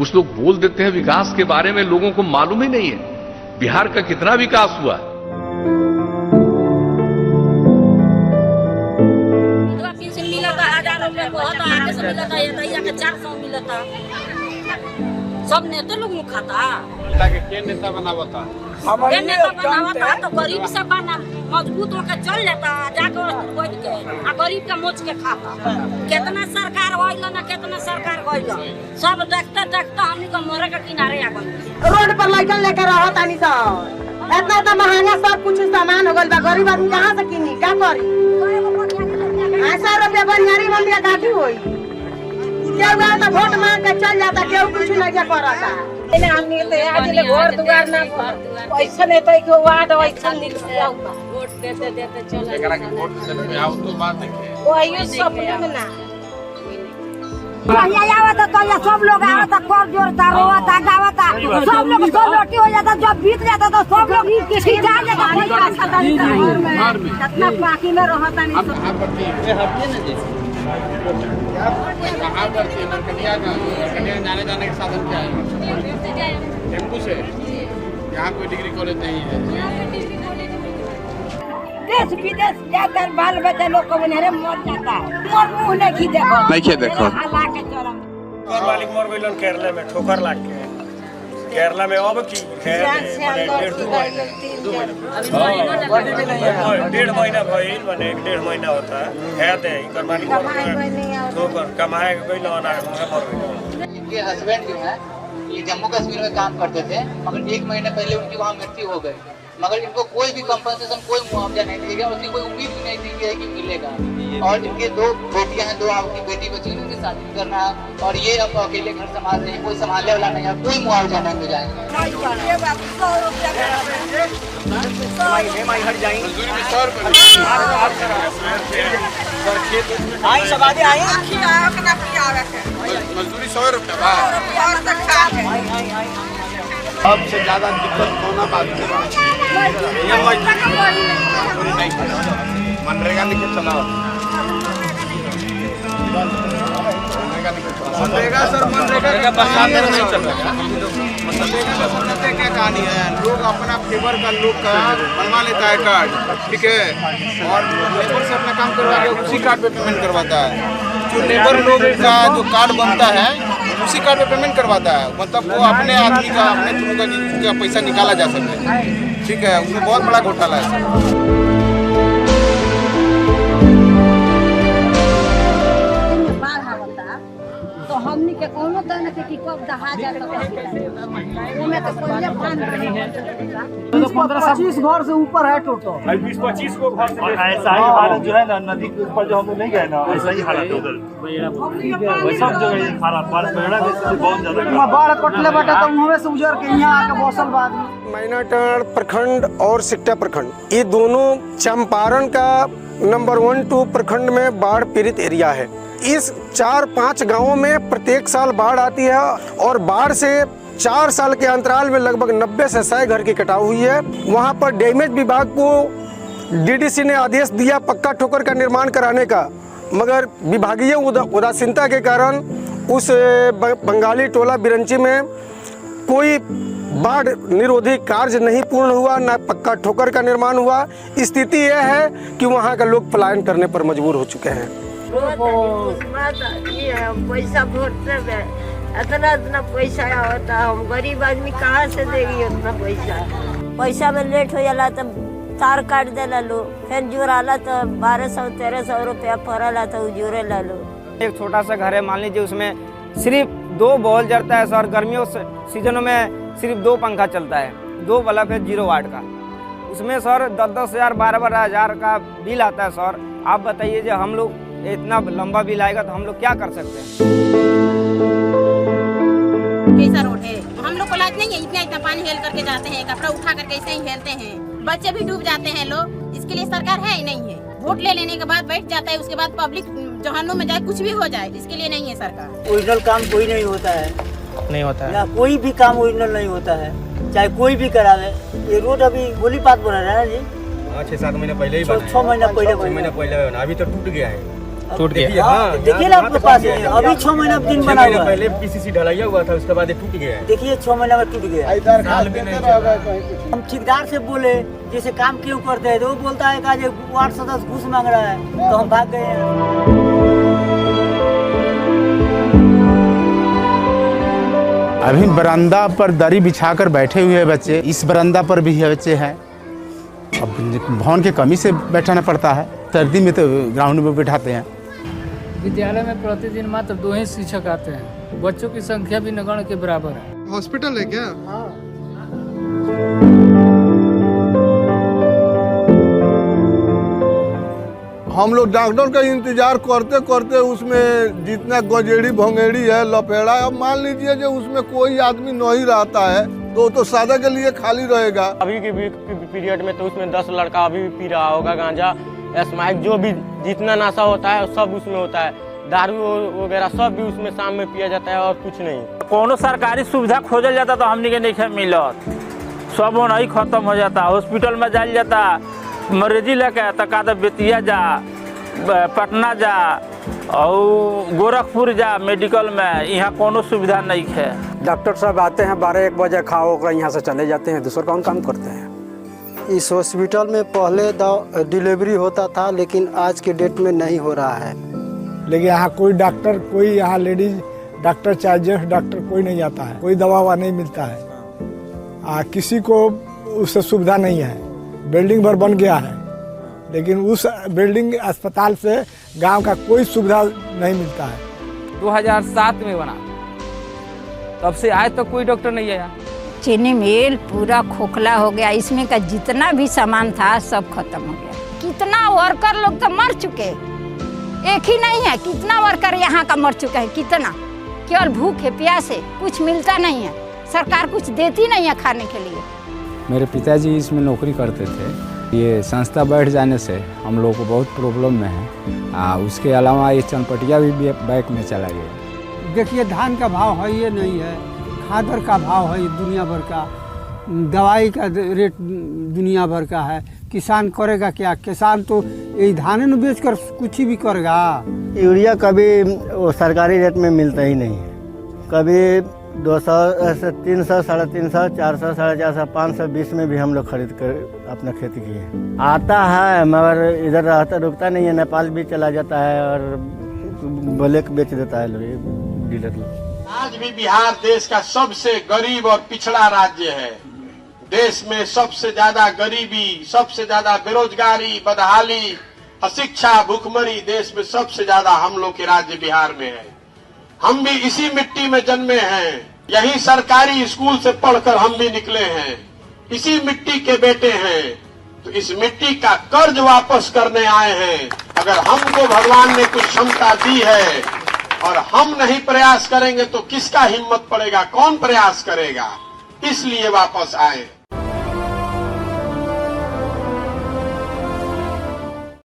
कुछ लोग बोल देते हैं विकास के बारे में, लोगों को मालूम ही नहीं है बिहार का कितना विकास हुआ। सब नेता लोग खाता नेता बनावता तो गरीब से बना मजबूत होकर चल जाता जाकर बैठ के आ गरीब के मोच के खाता। कितना सरकार होइल ना कितना सरकार होइल सब देखते देखते हमनी को मोरे के किनारे आ गइल। रोड पर लइकन लेकर रहत आनी सा इतना तो महंगा सब कुछ सामान हो गइल बा। गरीब आदमी कहां से किनी का करी? 100 रुपया बनियारी मंदिर काटी होई केहू गया तो वोट मांग के चल जाता, केहू कुछ नहीं के करता। हमनी तो आज ले घर दुआर ना पैसा नहीं तो के वार्ड वैसा मिल गया वोट देते देते चल एकरा के वोट से आओ तो बात देखे वही सब ना भैया आवत तो सब लोग आवत कर जोरता रोता गावता सब लोग सो रोटी हो जाता। जब बीत जाता तो सब लोग किसी जान जाता घर में कितना बाकी में रहता नहीं सब कहाँ करती है नरकटिया का? नरकटिया जाने जाने के साधन क्या है? टेम्पू से। यहाँ कोई डिग्री कॉलेज नहीं है। देश विदेश जाकर बाल बच्चा लोग को उन्हें मर जाता है, मर मुँह नहीं देखो अल्लाह के चरम। घर मालिक मर गइलन केरला में ठोकर लाग के। केरला में अब की है 1.5 महीना भइल माने 1.5 महीना होता है दे घर मालिक ठोकर कमाए गइलन आ मर गइल। इनके हस्बैंड जो है ये जम्मू कश्मीर में काम करते थे, मगर 1 महीने पहले उनकी वहाँ मृत्यु हो गई, मगर इनको कोई भी कंपनसेशन कोई मुआवजा नहीं दिया गया, उसकी कोई उम्मीद भी नहीं दी गई कि मिलेगा। और इनके 2 बेटियां हैं, 2 आपकी बेटी बची हुई उनकी शादी करना है और ये अब अकेले घर संभाल रहे हैं, कोई संभालने वाला नहीं है, कोई मुआवजा नहीं मिल जाएगा। मजदूरी 100 रुपया सबसे ज्यादा दिक्कत कोना बात मनरेगा लिखे चला मनरेगा सर मनरेगा नहीं चल रहा। मनरेगा क्या कहानी है, लोग अपना फेवर का लोग का बनवा लेता है कार्ड, ठीक है, और लेबर से अपना काम करवा के उसी कार्ड पे पेमेंट करवाता है। जो लेबर लोग का जो कार्ड बनता है उसी कार्ड पे पेमेंट करवाता है, मतलब वो अपने आदमी का अपने थ्रू का पैसा निकाला जा सके, ठीक है, उसमें बहुत बड़ा घोटाला है। तो हमनी के कोनो तरह के कि कब दहा जाता ओमे तो कोई फान नहीं है। 15-25 घर से ऊपर है टोटल। 20-25 को घर से ऐसा ही हालत जो है ना, नदी के ऊपर जो हम लोग नहीं गए ना, ऐसा ही हालत है उधर सब जगह खराब बारिश बहुत ज्यादा बाढ़ कटले बाटे तो मुंह से उजर के यहाँ आके बसल बाद मैनाटांड प्रखंड और सिकटा प्रखंड ये दोनों चंपारण का नंबर 1-2 प्रखंड में बाढ़ पीड़ित एरिया है। इस 4-5 गांवों में प्रत्येक साल बाढ़ आती है और बाढ़ से 4 साल के अंतराल में लगभग 90 से 100 घर की कटाव हुई है। वहां पर डैमेज विभाग को डीडीसी ने आदेश दिया पक्का ठोकर का निर्माण कराने का, मगर विभागीय उदासीनता के कारण उस बंगाली टोला बिरंची में कोई बाढ़ निरोधी कार्य नहीं पूर्ण हुआ, न पक्का ठोकर का निर्माण हुआ। स्थिति यह है कि वहाँ का लोग पलायन करने पर मजबूर हो चुके हैं। पैसा वोट से इतना पैसा होता, हम गरीब आदमी कहाँ से देगी उतना पैसा में लेट हो जाला तो तार काट देला लो, फिर जुराला तो 1200-1300 रुपया पड़ला तो जुरे ला लो। एक छोटा सा घर है, मान लीजिए उसमें सिर्फ 2 बॉल जलता है सर, गर्मियों सीजनों में सिर्फ 2 पंखा चलता है, 2 बल्ब है 0 वाट का, उसमें सर 10-10 हज़ार 12-12 हज़ार का बिल आता है सर। आप बताइए जो हम लोग इतना लंबा बिल आएगा तो हम लोग क्या कर सकते हैं? कैसा रोड है, हम लोग को लाज नहीं है, इतना पानी हेल करके जाते हैं, कपड़ा उठा करके ऐसे ही हेलते हैं, बच्चे भी डूब जाते हैं लोग। इसके लिए सरकार है ही नहीं है। वोट ले लेने के बाद बैठ जाता है, उसके बाद पब्लिक जहानों में जाए कुछ भी हो जाए, इसके लिए नहीं है सरकार। ओरिजिनल काम कोई नहीं होता है, नहीं होता है, या कोई भी काम ओरिजिनल नहीं होता है, चाहे कोई भी करावे। ये रोड अभी गोली पात बना रहा है जी, 6-7 महीने पहले ही बना है, 6 महीना पहले बना, अभी तो टूट गया है। टूट गया। देखिए ना आपके पास अभी 6 महीना दिन बना हुआ है। पहले पीसीसी ढलाइया हुआ था, उसके बाद ये टूट गया है। देखिए 6 महीना में टूट गया। हम ठेकेदार से बोले जैसे काम क्यों करते हैं, तो वो बोलता है कि वार्ड सदस्य घूस मांग रहा है, तो हम भाग गए हैं। अभी बरामदा पर दरी बिछाकर बैठे हुए बच्चे, इस बरामदा पर भी बच्चे हैं। अब भवन की कमी से बैठाना पड़ता है, सर्दी में तो ग्राउंड में बैठाते हैं। विद्यालय में प्रतिदिन मात्र 2 ही शिक्षक आते हैं, बच्चों की संख्या भी नगण्य के बराबर है। हॉस्पिटल है क्या? हम लोग डॉक्टर का इंतजार करते करते उसमें जितना गजेड़ी भंगेड़ी है, लपेड़ा, अब मान लीजिए जो उसमें कोई आदमी नहीं रहता है तो सादा के लिए खाली रहेगा। अभी के पीरियड में तो उसमें 10 लड़का अभी भी पी रहा होगा गांजा, स्मैक, जो भी जितना नशा होता है सब उसमें होता है, दारू वगैरह सब भी उसमें शाम में पिया जाता है और कुछ नहीं। कोनो सरकारी सुविधा खोजल जाता तो हमनी के नहीं मिलत, सब नहीं खत्म हो जाता। हॉस्पिटल में जाल जाता, मरीजी लेके तका तो बेतिया जा, पटना जा और गोरखपुर जा मेडिकल में, यहाँ कोनो सुविधा नहीं है। डॉक्टर साहब आते हैं 12-1 बजे, खाओ कर यहाँ से चले जाते हैं, दूसरा कौन काम करते हैं। इस हॉस्पिटल में पहले डिलीवरी होता था, लेकिन आज के डेट में नहीं हो रहा है। लेकिन यहाँ कोई डॉक्टर, कोई यहाँ लेडीज डॉक्टर चाहे जेंट्स डॉक्टर कोई नहीं आता है, कोई दवा नहीं मिलता है। किसी को उससे सुविधा नहीं है। बिल्डिंग भर बन गया है, लेकिन उस बिल्डिंग अस्पताल से गांव का कोई सुविधा नहीं मिलता है। 2007 में बना, तब से आज तक कोई डॉक्टर नहीं आया। चीनी मिल पूरा खोखला हो गया, इसमें का जितना भी सामान था सब खत्म हो गया। कितना वर्कर लोग तो मर चुके, एक ही नहीं है, कितना वर्कर यहाँ का मर चुका है, कितना। केवल भूख है, प्यास है, कुछ मिलता नहीं है, सरकार कुछ देती नहीं है खाने के लिए। मेरे पिताजी इसमें नौकरी करते थे, ये संस्था बैठ जाने से हम लोग को बहुत प्रॉब्लम में है। उसके अलावा ये चनपटिया भी बैक में चला गया। देखिए धान का भाव है ये नहीं है, खादर का भाव है दुनिया भर का, दवाई का रेट दुनिया भर का है। किसान करेगा क्या? किसान तो यही धान न बेचकर कुछ भी करेगा। यूरिया कभी सरकारी रेट में मिलता ही नहीं है, कभी 200 ऐसे 300, 350, 400, 450, 520 में भी हम लोग खरीद कर अपना खेती किए। आता है मगर इधर रहता रुकता नहीं है, नेपाल भी चला जाता है और ब्लैक बेच देता है डीलर लोग। आज भी बिहार देश का सबसे गरीब और पिछड़ा राज्य है। देश में सबसे ज्यादा गरीबी, सबसे ज्यादा बेरोजगारी, बदहाली, अशिक्षा, भूखमरी देश में सबसे ज्यादा हम लोग के राज्य बिहार में है। हम भी इसी मिट्टी में जन्मे हैं, यही सरकारी स्कूल से पढ़कर हम भी निकले हैं, इसी मिट्टी के बेटे हैं। तो इस मिट्टी का कर्ज वापस करने आए हैं। अगर हमको भगवान ने कुछ क्षमता दी है और हम नहीं प्रयास करेंगे तो किसका हिम्मत पड़ेगा, कौन प्रयास करेगा? इसलिए वापस आए।